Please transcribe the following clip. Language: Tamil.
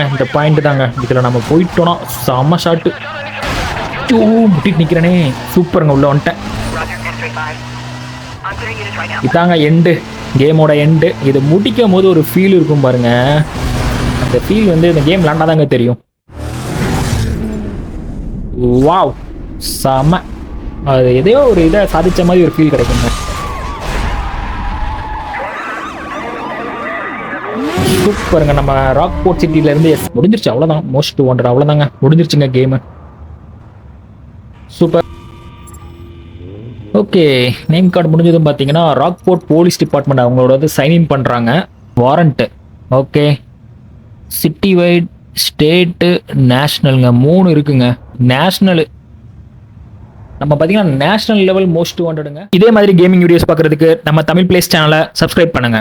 இந்த பாயிண்ட் தாங்க. இதில் நம்ம போயிட்டோம்னா செம்ம ஷாட்டு. முட்டிட்டு நிற்கிறேனே. சூப்பருங்க, உள்ள வந்துட்டேன். இதாங்க எண்டு, கேமோட எண்டு. இது முடிக்கும் போது ஒரு ஃபீல் இருக்கும் பாருங்க. அந்த ஃபீல் வந்து இந்த கேம் விளாண்டாதாங்க தெரியும். வாவ், செம. அது எதையோ ஒரு இதை சாதிச்ச மாதிரி ஒரு ஃபீல் கிடைக்குங்க. சூப்பருங்க. நம்ம ராக் போர்ட் சிட்டிலேருந்து முடிஞ்சிருச்சு. அவ்வளோதான், மோஸ்ட் வாண்டட் அவ்வளோதாங்க, முடிஞ்சிருச்சுங்க game. Super. Okay, name card முடிஞ்சதும் பார்த்தீங்கன்னா ராக் போர்ட் போலீஸ் டிபார்ட்மெண்ட் அவங்களோட வந்து சைன்இன் பண்ணுறாங்க. Warrant. Okay, city wide, state, நேஷ்னலுங்க 3 இருக்குங்க. நேஷ்னலு நம்ம பார்த்தீங்கன்னா நேஷ்னல் லெவல் மோஸ்ட் வாண்டடுங்க. இதே மாதிரி கேமிங் வீடியோஸ் பார்க்குறதுக்கு நம்ம தமிழ் பிளேஸ் சேனலை சப்ஸ்கிரைப் பண்ணுங்கள்.